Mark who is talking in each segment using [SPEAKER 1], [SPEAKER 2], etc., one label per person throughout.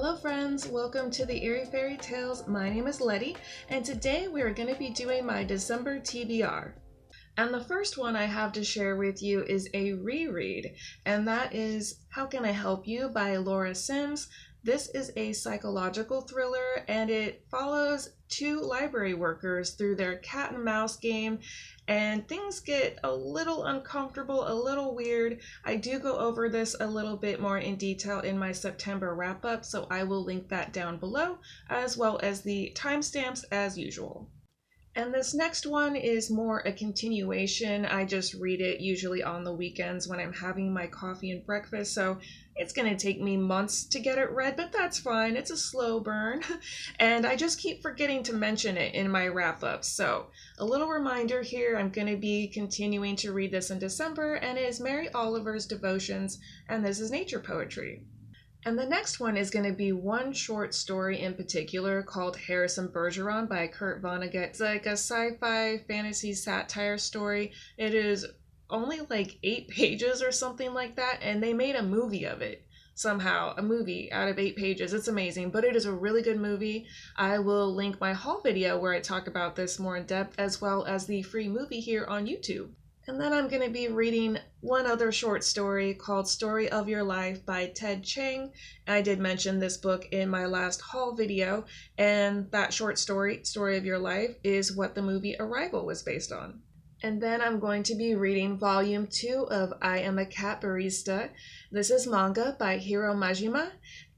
[SPEAKER 1] Hello friends, welcome to the Eerie Fairy Tales. My name is Letty, and today we are going to be doing my December TBR. And the first one I have to share with you is a reread, and that is How Can I Help You by Laura Sims. This is a psychological thriller, and it follows two library workers through their cat and mouse game, and things get a little uncomfortable, a little weird. I do go over this a little bit more in detail in my September wrap-up, so I will link that down below, as well as the timestamps as usual. And this next one is more a continuation. I just read it usually on the weekends when I'm having my coffee and breakfast, so it's going to take me months to get it read, but that's fine. It's a slow burn, and I just keep forgetting to mention it in my wrap-ups. So a little reminder here, I'm going to be continuing to read this in December, and it is Mary Oliver's Devotions, and this is nature poetry. And the next one is going to be one short story in particular called Harrison Bergeron by Kurt Vonnegut. It's like a sci-fi fantasy satire story. It is only like 8 pages or something like that, and they made a movie of it somehow. A movie out of 8 pages. It's amazing, but it is a really good movie. I will link my haul video where I talk about this more in depth, as well as the free movie here on YouTube. And then I'm going to be reading one other short story called Story of Your Life by Ted Chiang. I did mention this book in my last haul video, and that short story, Story of Your Life, is what the movie Arrival was based on. And then I'm going to be reading Volume 2 of I Am a Cat Barista. This is manga by Hiro Maijima,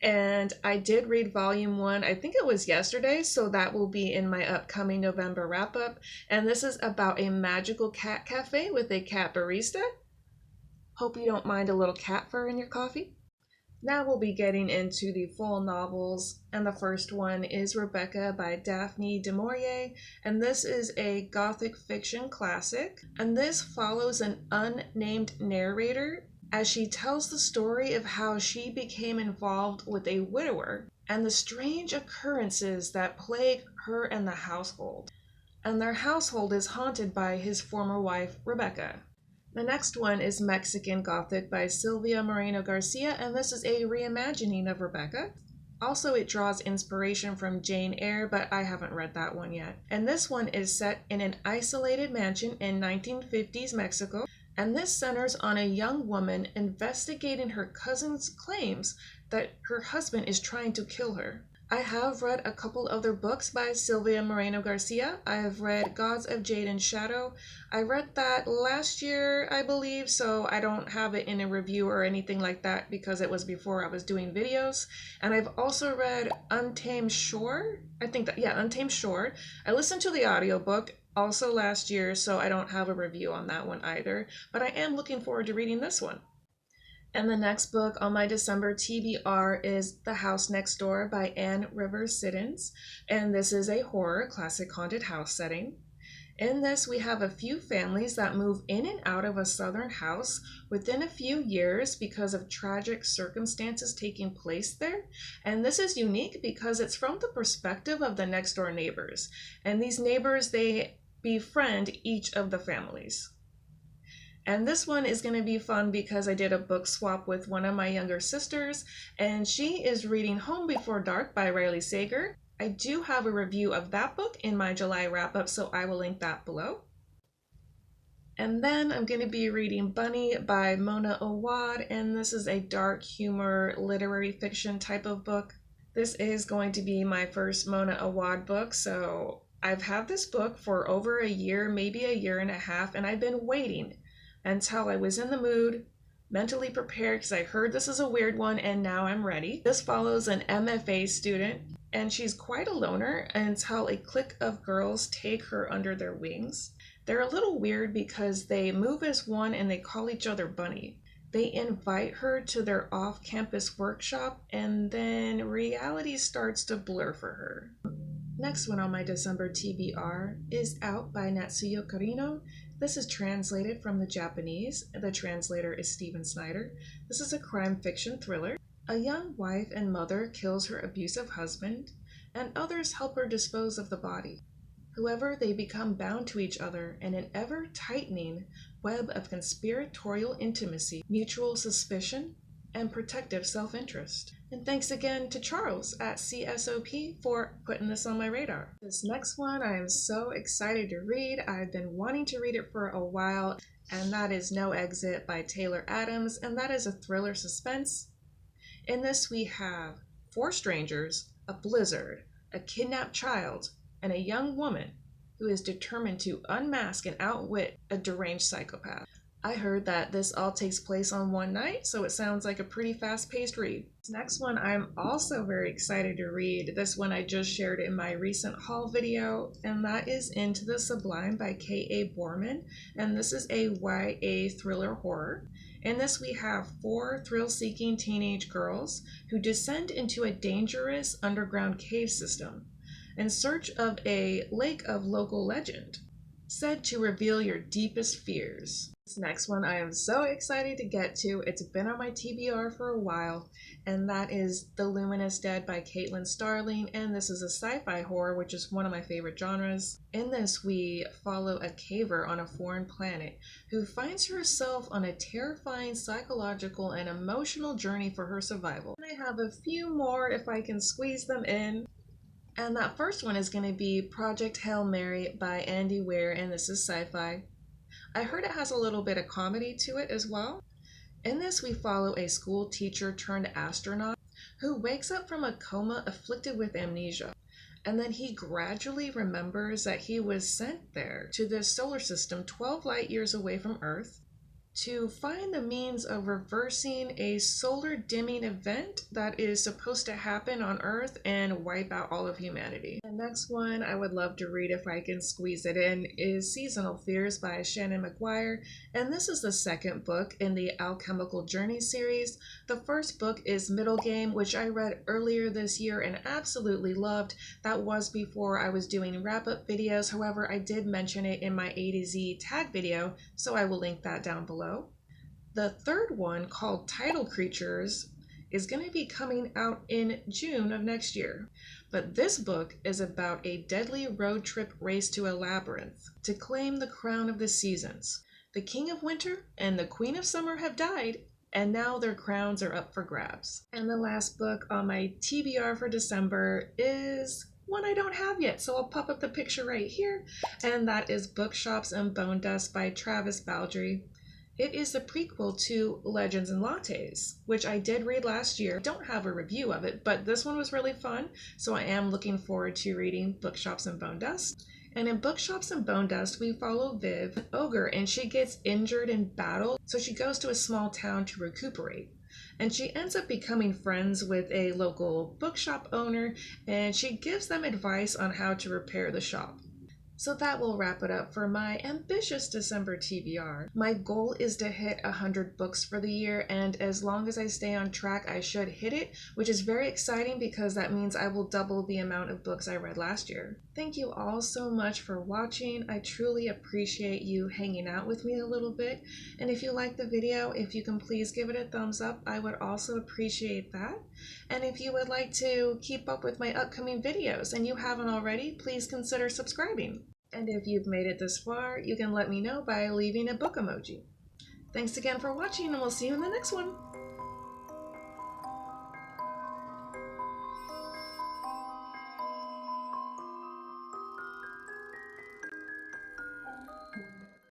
[SPEAKER 1] and I did read Volume 1, I think it was yesterday, so that will be in my upcoming November wrap-up. And this is about a magical cat cafe with a cat barista. Hope you don't mind a little cat fur in your coffee. Now we'll be getting into the full novels, and the first one is Rebecca by Daphne du Maurier, and this is a Gothic fiction classic, and this follows an unnamed narrator as she tells the story of how she became involved with a widower and the strange occurrences that plague her and the household. And their household is haunted by his former wife, Rebecca. The next one is Mexican Gothic by Silvia Moreno-Garcia, and this is a reimagining of Rebecca. Also, it draws inspiration from Jane Eyre, but I haven't read that one yet. And this one is set in an isolated mansion in 1950s Mexico, and this centers on a young woman investigating her cousin's claims that her husband is trying to kill her. I have read a couple other books by Silvia Moreno-Garcia. I have read Gods of Jade and Shadow. I read that last year, I believe, so I don't have it in a review or anything like that because it was before I was doing videos. And I've also read Untamed Shore. Untamed Shore. I listened to the audiobook also last year, so I don't have a review on that one either, but I am looking forward to reading this one. And the next book on my December TBR is The House Next Door by Anne Rivers Siddons, and this is a horror classic haunted house setting. In this, we have a few families that move in and out of a southern house within a few years because of tragic circumstances taking place there. And this is unique because it's from the perspective of the next door neighbors. And these neighbors, they befriend each of the families. And this one is going to be fun because I did a book swap with one of my younger sisters, and she is reading Home Before Dark by Riley Sager. I do have a review of that book in my July wrap-up, so I will link that below. And then I'm going to be reading Bunny by Mona Awad, and this is a dark humor literary fiction type of book. This is going to be my first Mona Awad book, so I've had this book for over a year, maybe a year and a half, and I've been waiting until I was in the mood, mentally prepared, because I heard this is a weird one, and now I'm ready. This follows an MFA student, and she's quite a loner until a clique of girls take her under their wings. They're a little weird because they move as one and they call each other Bunny. They invite her to their off-campus workshop, and then reality starts to blur for her. Next one on my December TBR is Out by Natsuo Kirino. This is translated from the Japanese. The translator is Stephen Snyder. This is a crime fiction thriller. A young wife and mother kills her abusive husband, and others help her dispose of the body. However, they become bound to each other in an ever-tightening web of conspiratorial intimacy, mutual suspicion, and protective self-interest. And thanks again to Charles at CSOP for putting this on my radar. This next one I am so excited to read. I've been wanting to read it for a while, and that is No Exit by Taylor Adams, and that is a thriller suspense. In this we have 4 strangers, a blizzard, a kidnapped child, and a young woman who is determined to unmask and outwit a deranged psychopath. I heard that this all takes place on one night, so it sounds like a pretty fast-paced read. This next one I'm also very excited to read. This one I just shared in my recent haul video, and that is Into the Sublime by K.A. Boorman, and this is a YA thriller horror. In this we have 4 thrill-seeking teenage girls who descend into a dangerous underground cave system in search of a lake of local legend, said to reveal your deepest fears. This next one I am so excited to get to. It's been on my TBR for a while, and that is The Luminous Dead by Caitlin Starling, and this is a sci-fi horror, which is one of my favorite genres. In this, we follow a caver on a foreign planet who finds herself on a terrifying psychological and emotional journey for her survival. I have a few more if I can squeeze them in. And that first one is going to be Project Hail Mary by Andy Weir, and this is sci-fi. I heard it has a little bit of comedy to it as well. In this, we follow a school teacher turned astronaut who wakes up from a coma afflicted with amnesia. And then he gradually remembers that he was sent there to this solar system 12 light years away from Earth to find the means of reversing a solar dimming event that is supposed to happen on Earth and wipe out all of humanity. The next one I would love to read if I can squeeze it in is Seasonal Fears by Shannon McGuire, and this is the second book in the Alchemical Journey series. The first book is Middle Game, which I read earlier this year and absolutely loved. That was before I was doing wrap-up videos, however I did mention it in my A to Z tag video, so I will link that down below. The third one, called Tidal Creatures, is going to be coming out in June of next year. But this book is about a deadly road trip race to a labyrinth to claim the crown of the seasons. The King of Winter and the Queen of Summer have died, and now their crowns are up for grabs. And the last book on my TBR for December is one I don't have yet, so I'll pop up the picture right here, and that is Bookshops and Bonedust by Travis Baldree. It is the prequel to Legends and Lattes, which I did read last year. I don't have a review of it, but this one was really fun, so I am looking forward to reading Bookshops and Bonedust. And in Bookshops and Bonedust, we follow Viv, an ogre, and she gets injured in battle, so she goes to a small town to recuperate. And she ends up becoming friends with a local bookshop owner, and she gives them advice on how to repair the shop. So that will wrap it up for my ambitious December TBR. My goal is to hit 100 books for the year, and as long as I stay on track, I should hit it, which is very exciting because that means I will double the amount of books I read last year. Thank you all so much for watching. I truly appreciate you hanging out with me a little bit, and if you like the video, if you can please give it a thumbs up, I would also appreciate that. And if you would like to keep up with my upcoming videos and you haven't already, please consider subscribing. And if you've made it this far, you can let me know by leaving a book emoji. Thanks again for watching, and we'll see you in the next one.